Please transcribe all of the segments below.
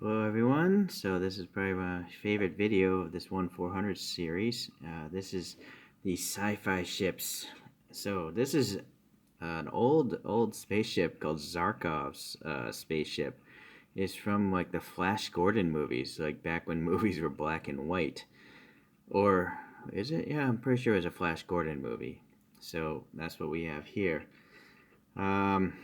Hello everyone, so this is probably my favorite video of this 1-400 series. This is the sci-fi ships. So this is an old spaceship called Zarkov's spaceship. It's from like the Flash Gordon movies, like back when movies were black and white. Or is it? Yeah, I'm pretty sure it was a Flash Gordon movie. So that's what we have here. Um,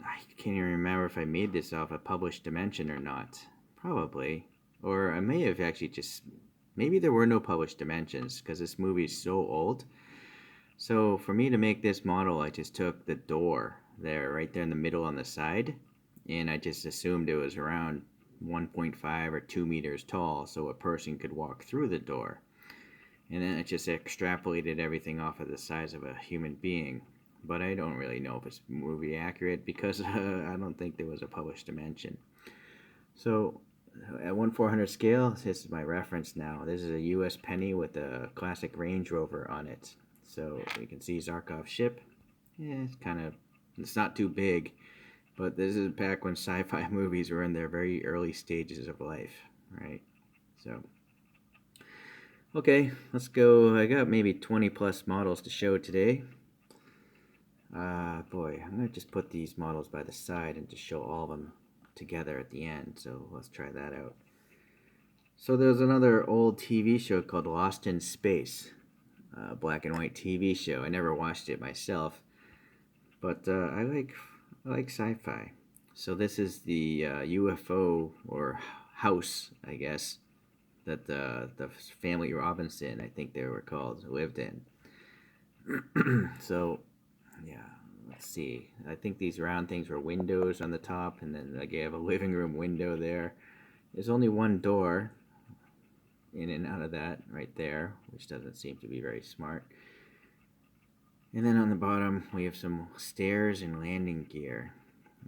I can't even remember if I made this off a published dimension or not. Probably. Or I may have actually just. Maybe there were no published dimensions because this movie is so old. So for me to make this model, I just took the door there, right there in the middle on the side, and I just assumed it was around 1.5 or 2 meters tall so a person could walk through the door. And then I just extrapolated everything off of the size of a human being. But I don't really know if it's movie accurate because I don't think there was a published dimension. So at 1/400 scale, this is my reference now. This is a U.S. penny with a classic Range Rover on it. So you can see Zarkov's ship. Yeah, it's not too big, but this is back when sci-fi movies were in their very early stages of life, right? So, okay, let's go. I got maybe 20 plus models to show today. Boy, I'm going to just put these models by the side and just show all of them together at the end. So let's try that out. So there's another old TV show called Lost in Space, black and white TV show. I never watched it myself, but I like sci-fi. So this is the UFO or house, I guess, that the family Robinson, I think they were called, lived in. So yeah, let's see. I think these round things were windows on the top, and then like you have a living room window there. There's only one door in and out of that right there, which doesn't seem to be very smart. And then on the bottom, we have some stairs and landing gear,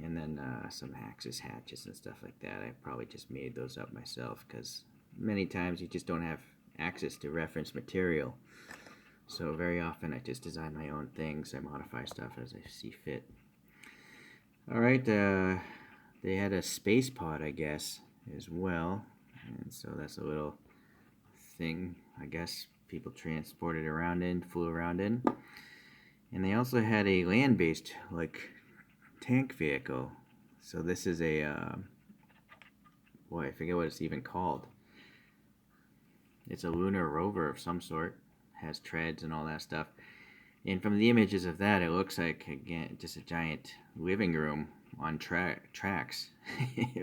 and then some access hatches and stuff like that. I probably just made those up myself because many times you just don't have access to reference material. So very often I just design my own things. I modify stuff as I see fit. All right, they had a space pod, I guess, as well. And so that's a little thing, I guess, people transported around in, flew around in. And they also had a land-based, like, tank vehicle. So this is a, boy, I forget what it's even called. It's a lunar rover of some sort. Has treads and all that stuff. And from the images of that, it looks like, again, just a giant living room on tracks.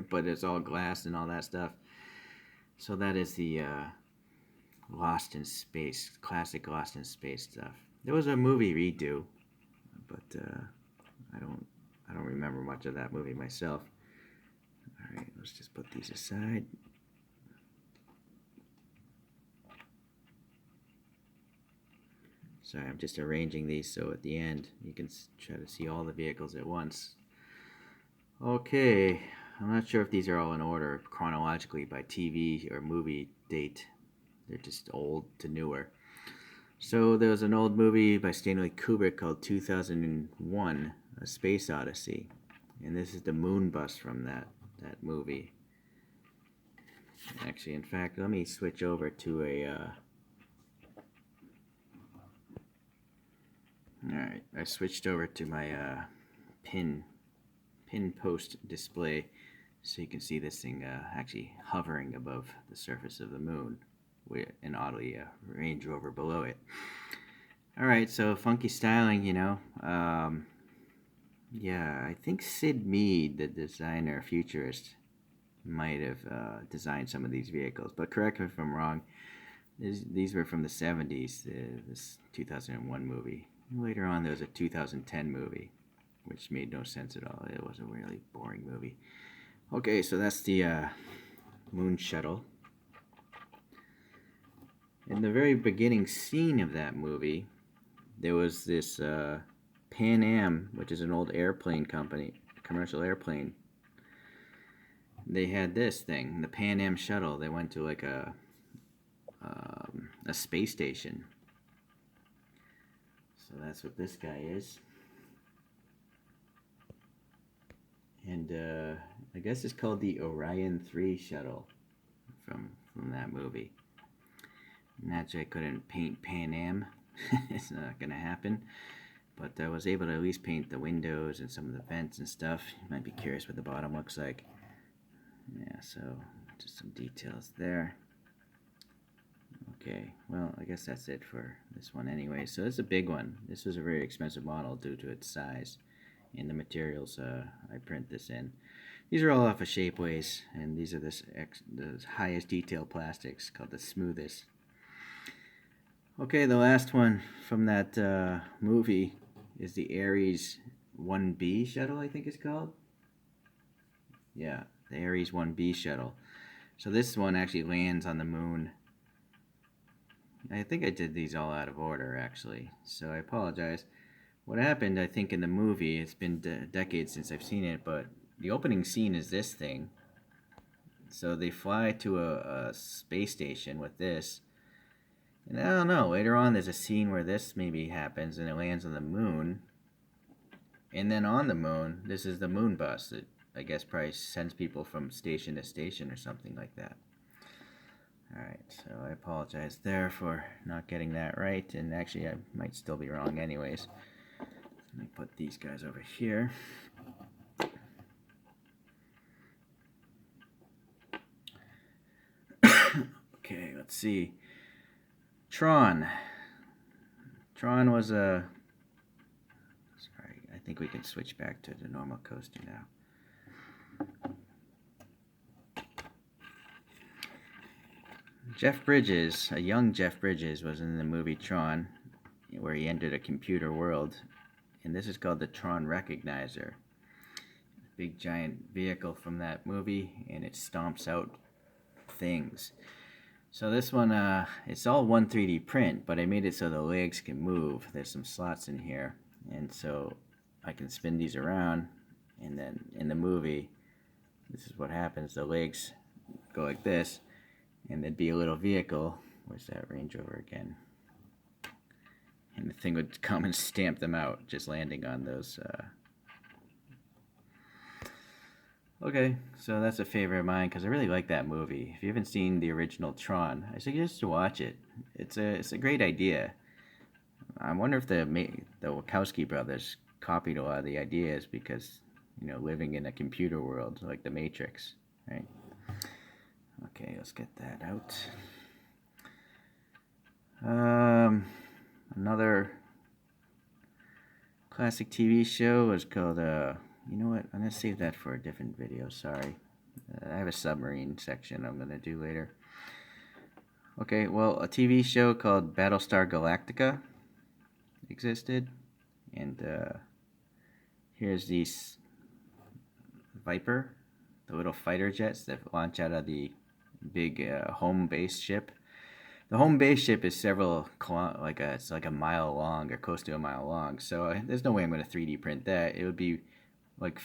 But it's all glass and all that stuff. So that is the Lost in Space, classic Lost in Space stuff. There was a movie redo, but I don't remember much of that movie myself. All right, let's just put these aside. Sorry, I'm just arranging these so at the end you can try to see all the vehicles at once. Okay, I'm not sure if these are all in order chronologically by TV or movie date. They're just old to newer. So there was an old movie by Stanley Kubrick called 2001, A Space Odyssey. And this is the moon bus from that movie. Actually, in fact, let me switch over to a... Alright, I switched over to my pin post display so you can see this thing actually hovering above the surface of the moon with an oddly Range Rover below it. Alright, so funky styling, you know. Yeah, I think Sid Mead, the designer, futurist, might have designed some of these vehicles, but correct me if I'm wrong. These were from the 70s, this 2001 movie. Later on, there was a 2010 movie, which made no sense at all. It was a really boring movie. Okay, so that's the moon shuttle. In the very beginning scene of that movie, there was this Pan Am, which is an old airplane company, commercial airplane. They had this thing, the Pan Am shuttle. They went to like a space station. So that's what this guy is. And I guess it's called the Orion 3 shuttle from that movie. Naturally, I couldn't paint Pan Am. It's not gonna happen. But I was able to at least paint the windows and some of the vents and stuff. You might be curious what the bottom looks like. Yeah, so just some details there. Okay, well, I guess that's it for this one anyway. So it's a big one. This was a very expensive model due to its size and the materials I print this in. These are all off of Shapeways, and these are the highest detail plastics, called the smoothest. Okay, the last one from that movie is the Aries 1B shuttle, I think it's called. Yeah, the Aries 1B shuttle. So this one actually lands on the moon. I think I did these all out of order, actually, so I apologize. What happened, I think, in the movie, it's been decades since I've seen it, but the opening scene is this thing. So they fly to a space station with this. And I don't know, later on there's a scene where this maybe happens and it lands on the moon. And then on the moon, this is the moon bus that I guess probably sends people from station to station or something like that. Alright, so I apologize there for not getting that right, and actually I might still be wrong anyways. Let me put these guys over here. Okay, let's see. Tron. Tron was a... Sorry, I think we can switch back to the normal coaster now. Jeff Bridges, a young Jeff Bridges, was in the movie Tron, where he entered a computer world, and this is called the Tron Recognizer. Big giant vehicle from that movie, and it stomps out things. So this one, it's all one 3D print, but I made it so the legs can move. There's some slots in here, and so I can spin these around, and then in the movie, this is what happens. The legs go like this, and there'd be a little vehicle. Where's that Range Rover again? And the thing would come and stamp them out, just landing on those. Okay, so that's a favorite of mine because I really like that movie. If you haven't seen the original Tron, I suggest you watch it. It's a great idea. I wonder if the Wachowski brothers copied a lot of the ideas because, you know, living in a computer world like the Matrix, right? Okay, let's get that out. Another classic TV show was called, you know what, I'm going to save that for a different video, sorry. I have a submarine section I'm going to do later. Okay, well, a TV show called Battlestar Galactica existed, and here's these Viper, the little fighter jets that launch out of the big home base ship. The home base ship is it's like a mile long or close to a mile long. So there's no way I'm going to 3D print that. It would be like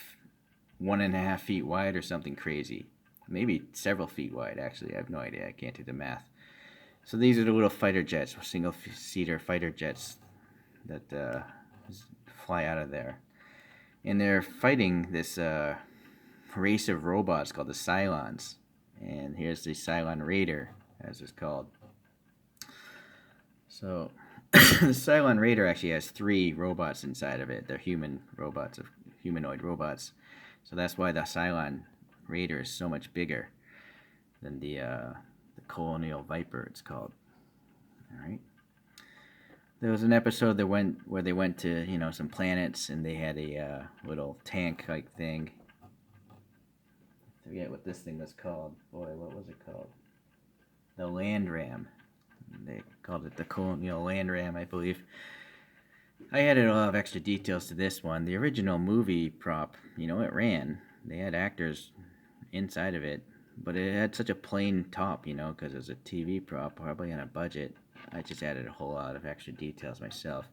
1.5 feet wide or something crazy. Maybe several feet wide, actually. I have no idea. I can't do the math. So these are the little fighter jets, single-seater fighter jets that fly out of there. And they're fighting this race of robots called the Cylons. And here's the Cylon Raider, as it's called. So the Cylon Raider actually has 3 robots inside of it. They're humanoid robots. So that's why the Cylon Raider is so much bigger than the Colonial Viper, it's called. All right. There was an episode where they went to, you know, some planets, and they had a little tank-like thing. I forget what this thing was called. Boy, what was it called? The Land Ram. They called it the Colonial Land Ram, I believe. I added a lot of extra details to this one. The original movie prop, you know, it ran. They had actors inside of it, but it had such a plain top, you know, because it was a TV prop, probably on a budget. I just added a whole lot of extra details myself.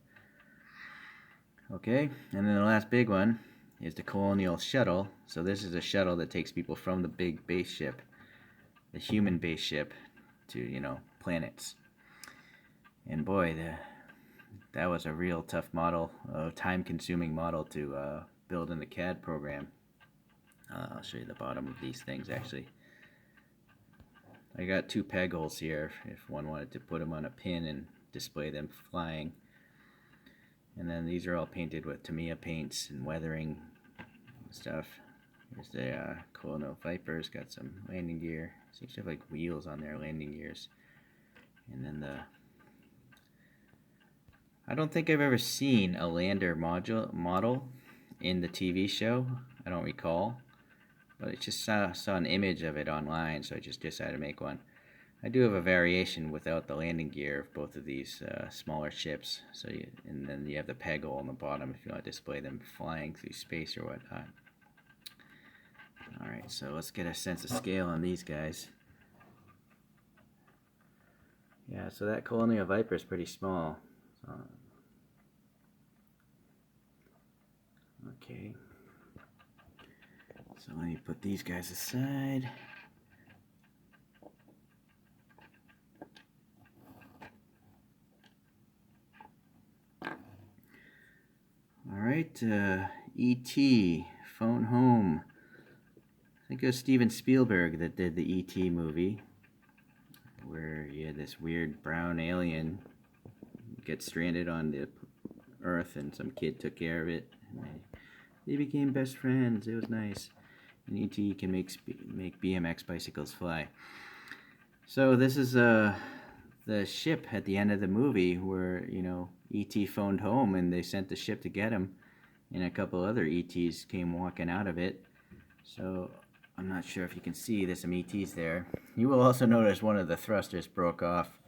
Okay, and then the last big one is the Colonial Shuttle. So this is a shuttle that takes people from the big base ship, the human base ship, to, you know, planets. And boy, that was a real tough model, a time-consuming model to build in the CAD program. I'll show you the bottom of these things actually. I got 2 peg holes here if one wanted to put them on a pin and display them flying. And then these are all painted with Tamiya paints and weathering stuff. Here's the Colonial Viper's got some landing gear. Seems to have like wheels on their landing gears. And then I don't think I've ever seen a lander model in the TV show. I don't recall. But I just saw an image of it online, so I just decided to make one. I do have a variation without the landing gear of both of these smaller ships. And then you have the peg hole on the bottom if you want to display them flying through space or whatnot. Alright, so let's get a sense of scale on these guys. Yeah, so that Colonial Viper is pretty small. Okay. So let me put these guys aside. Alright, E.T. Phone Home. I think it was Steven Spielberg that did the E.T. movie, where you had this weird brown alien get stranded on the Earth and some kid took care of it. And they became best friends. It was nice. And E.T. can make BMX bicycles fly. So this is the ship at the end of the movie where, you know, E.T. phoned home and they sent the ship to get him, and a couple other E.T.s came walking out of it. So I'm not sure if you can see, there's some E.T.s there. You will also notice one of the thrusters broke off.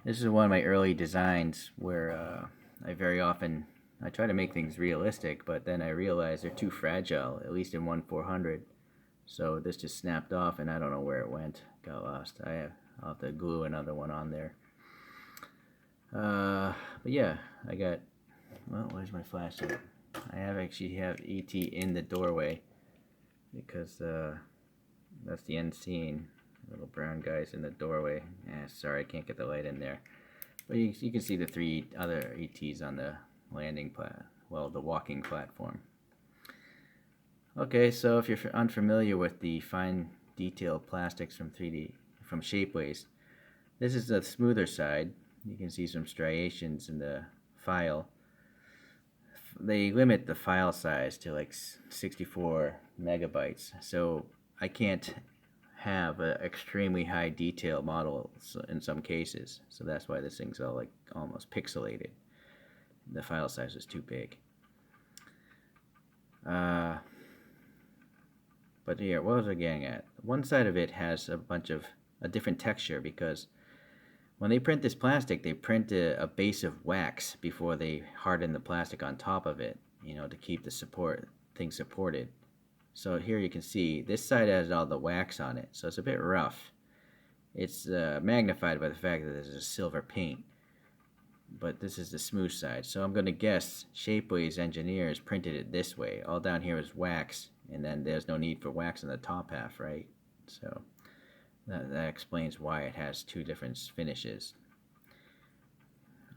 This is one of my early designs where I try to make things realistic, but then I realized they're too fragile, at least in 1/400. So this just snapped off, and I don't know where it went. Got lost. I'll have to glue another one on there. But yeah, I got. Well, where's my flashlight? I actually have ET in the doorway because that's the end scene. Little brown guy's in the doorway. Sorry, I can't get the light in there. But you can see the 3 other ETs on the landing the walking platform. Okay, so if you're unfamiliar with the fine detail plastics from Shapeways, this is the smoother side. You can see some striations in the file. They limit the file size to like 64 megabytes, so I can't have an extremely high detail model in some cases. So that's why this thing's all like almost pixelated. The file size is too big. But here, what was I getting at? One side of it has a different texture because when they print this plastic, they print a base of wax before they harden the plastic on top of it, you know, to keep the thing supported. So here you can see this side has all the wax on it, so it's a bit rough. It's magnified by the fact that there's a silver paint, but this is the smooth side. So I'm going to guess Shapeways engineers printed it this way. All down here is wax, and then there's no need for wax in the top half, right? So that explains why it has 2 different finishes.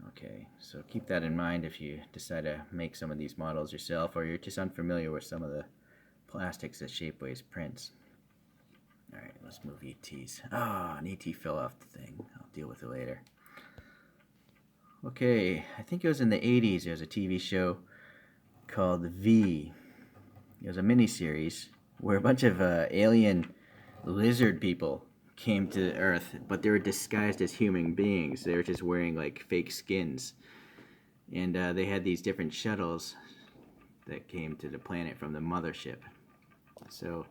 Okay, so keep that in mind if you decide to make some of these models yourself, or you're just unfamiliar with some of the plastics that Shapeways prints. Alright, let's move ETs. An ET fell off the thing. I'll deal with it later. Okay, I think it was in the 80s. There was a TV show called V. It was a miniseries where a bunch of alien lizard people came to Earth, but they were disguised as human beings. They were just wearing like fake skins. And they had these different shuttles that came to the planet from the mothership. So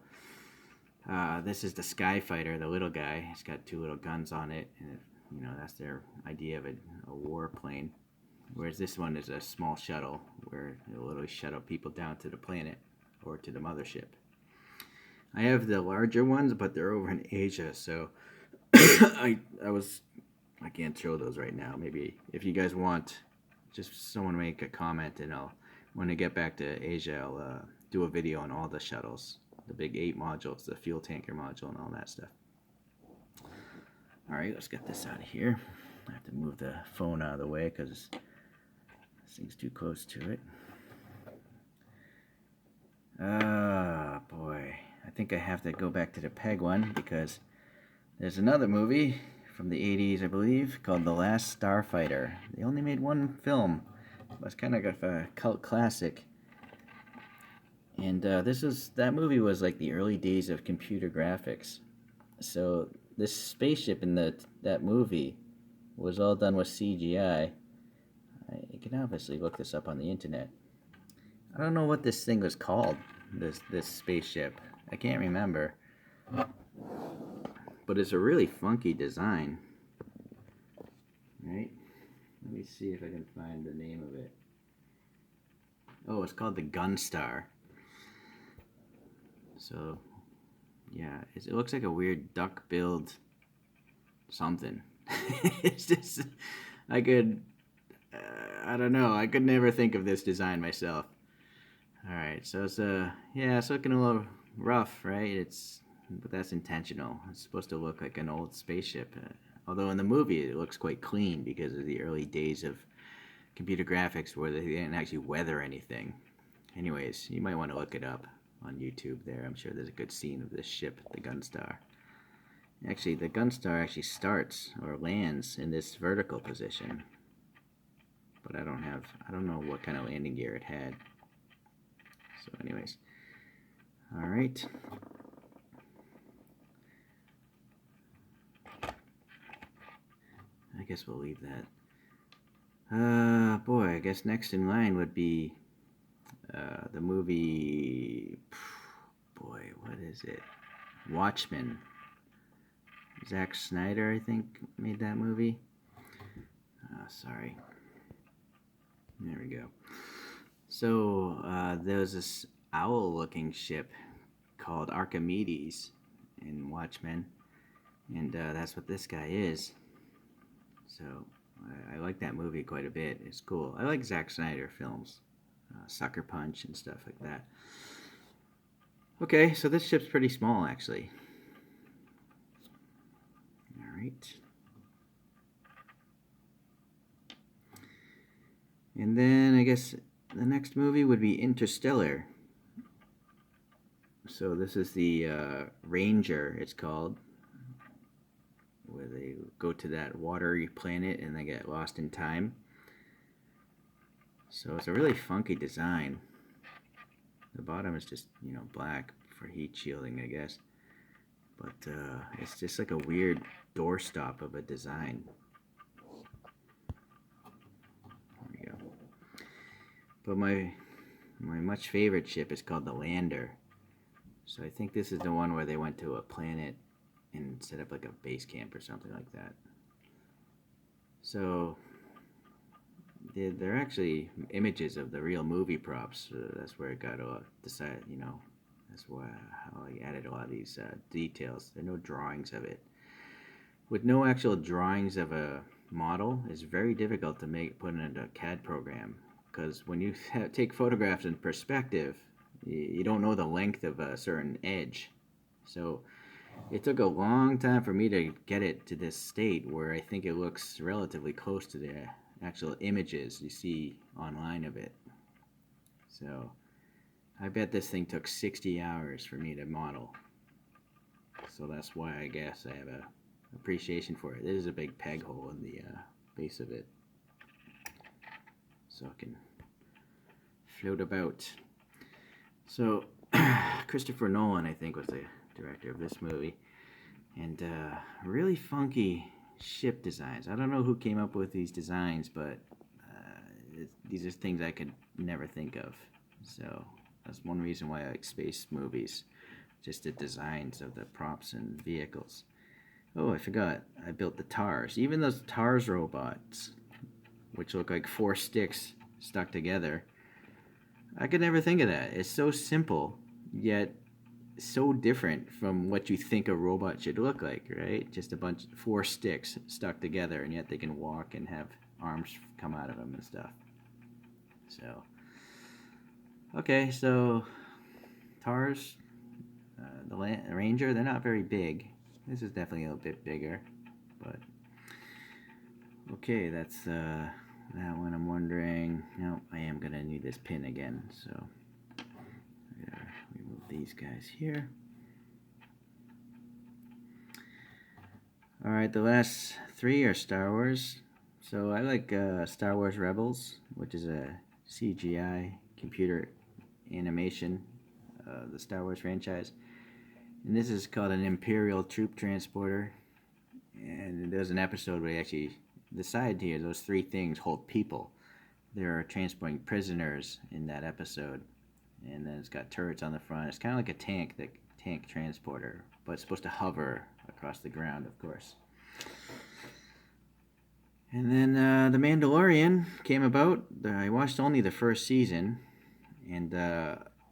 this is the Skyfighter, the little guy. It's got 2 little guns on it, and you know, that's their idea of a warplane. Whereas this one is a small shuttle where it'll literally shuttle people down to the planet or to the mothership. I have the larger ones, but they're over in Asia, so I can't show those right now. Maybe if you guys want, just someone make a comment, and when I get back to Asia, I'll do a video on all the shuttles, the big 8 modules, the fuel tanker module, and all that stuff. Alright, let's get this out of here. I have to move the phone out of the way because this thing's too close to it. Boy. I think I have to go back to the Peg one because there's another movie from the 80s, I believe, called The Last Starfighter. They only made one film. It was kind of a cult classic. And that movie was like the early days of computer graphics. So this spaceship in that movie was all done with CGI. You can obviously look this up on the internet. I don't know what this thing was called, this spaceship. I can't remember. But it's a really funky design. Right? Let me see if I can find the name of it. Oh, it's called the Gunstar. So, yeah, it looks like a weird duck-billed something. It's just, I don't know, I could never think of this design myself. Alright, so it's looking a little rough, right? But that's intentional. It's supposed to look like an old spaceship. Although in the movie it looks quite clean because of the early days of computer graphics where they didn't actually weather anything. Anyways, you might want to look it up on YouTube there. I'm sure there's a good scene of this ship, the Gunstar. Actually, the Gunstar actually starts or lands in this vertical position. But I don't know what kind of landing gear it had. So anyways. Alright. I guess we'll leave that. Boy, I guess next in line would be the movie, boy, what is it? Watchmen. Zack Snyder, I think, made that movie. Sorry. There we go. So, there was this owl-looking ship called Archimedes in Watchmen, and that's what this guy is. So, I like that movie quite a bit. It's cool. I like Zack Snyder films. Sucker Punch and stuff like that. Okay, so this ship's pretty small, actually. Alright. And then, I guess, the next movie would be Interstellar. So this is the Ranger, it's called, where they go to that watery planet and they get lost in time. So it's a really funky design. The bottom is just, black for heat shielding, I guess. But it's just like a weird doorstop of a design. There we go. But my much favorite ship is called the Lander. So I think this is the one where they went to a planet and set up like a base camp or something like that. So they're actually images of the real movie props. That's where it got decided, that's how I added a lot of these details. There are no drawings of it. With no actual drawings of a model, it's very difficult to put in a CAD program, because when you take photographs in perspective, you don't know the length of a certain edge. So it took a long time for me to get it to this state where I think it looks relatively close to the actual images you see online of it. So I bet this thing took 60 hours for me to model. So that's why I guess I have a appreciation for it. There's a big peg hole in the base of it, so it can float about. So Christopher Nolan, I think, was the director of this movie, and really funky ship designs. I don't know who came up with these designs, but these are things I could never think of. So that's one reason why I like space movies, just the designs of the props and vehicles. Oh, I forgot. I built the TARS. Even those TARS robots, which look like 4 sticks stuck together, I could never think of that. It's so simple, yet so different from what you think a robot should look like, right? Just a bunch of 4 sticks stuck together, and yet they can walk and have arms come out of them and stuff. So, okay, so TARS, the Ranger, they're not very big. This is definitely a little bit bigger, but okay, that's that one. I'm wondering, no, I am gonna need this pin again, so these guys here. Alright, the last three are Star Wars. So I like Star Wars Rebels, which is a CGI computer animation, the Star Wars franchise. And this is called an Imperial Troop Transporter. And there's an episode where they actually decide here those three things hold people. They're transporting prisoners in that episode. And then it's got turrets on the front. It's kind of like a tank, the tank transporter, but it's supposed to hover across the ground, of course. And then The Mandalorian came about. I watched only the first season. And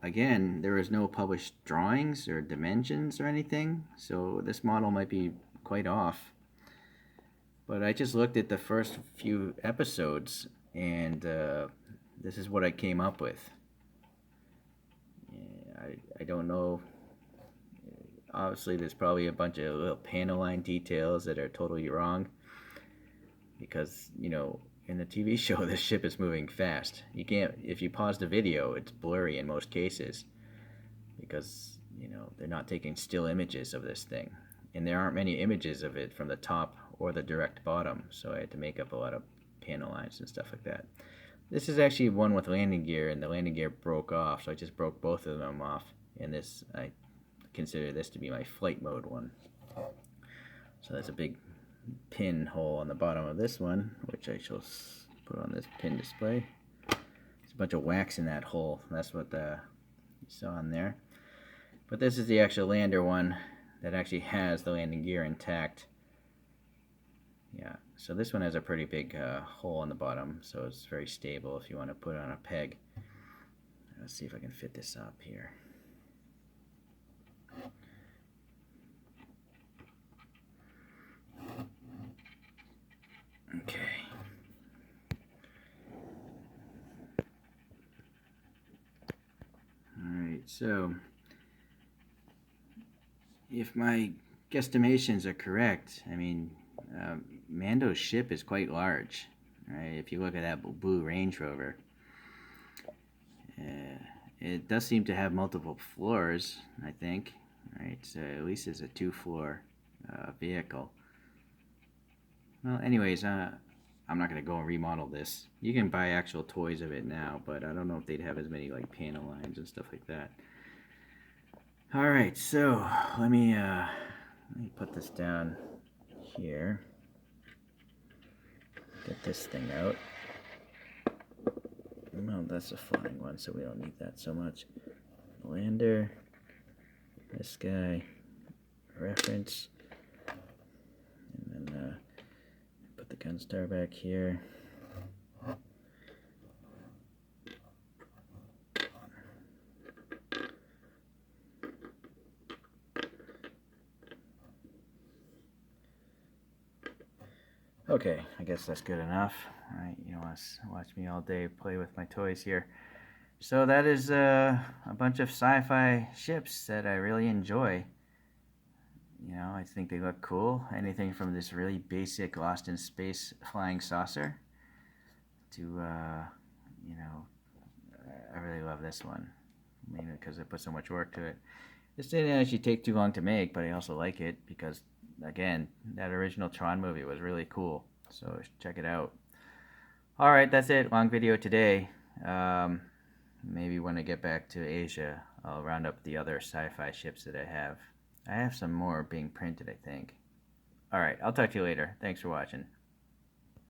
again, there was no published drawings or dimensions or anything. So this model might be quite off. But I just looked at the first few episodes, and this is what I came up with. I don't know. Obviously, there's probably a bunch of little panel line details that are totally wrong. Because, you know, in the TV show, the ship is moving fast. You can't, if you pause the video, it's blurry in most cases. Because, you know, they're not taking still images of this thing. And there aren't many images of it from the top or the direct bottom. So I had to make up a lot of panel lines and stuff like that. This is actually one with landing gear, and the landing gear broke off, so I just broke both of them off. And this, I consider this to be my flight mode one. So that's a big pin hole on the bottom of this one, which I shall put on this pin display. There's a bunch of wax in that hole. That's what you saw in there. But this is the actual lander one that actually has the landing gear intact. Yeah, so this one has a pretty big hole on the bottom, so it's very stable if you want to put it on a peg. Let's see if I can fit this up here. Okay. Alright, so if my guesstimations are correct, I mean, Mando's ship is quite large, right? If you look at that blue Range Rover, it does seem to have multiple floors, I think, right? So at least it's a 2-floor vehicle. Well, anyways, I'm not going to go and remodel this. You can buy actual toys of it now, but I don't know if they'd have as many like panel lines and stuff like that. All right, so let me put this down here. Get this thing out. No, that's a flying one, so we don't need that so much. Lander, this guy, reference, and then put the Gunstar back here. Okay, I guess that's good enough. All right, you don't want to watch me all day play with my toys here. So that is a bunch of sci-fi ships that I really enjoy. You know, I think they look cool. Anything from this really basic Lost in Space flying saucer to, you know, I really love this one. Mainly because I put so much work to it. This didn't actually take too long to make, but I also like it because, again, that original Tron movie was really cool. So check it out. Alright, that's it. Long video today. Maybe when I get back to Asia, I'll round up the other sci-fi ships that I have. I have some more being printed, I think. Alright, I'll talk to you later. Thanks for watching.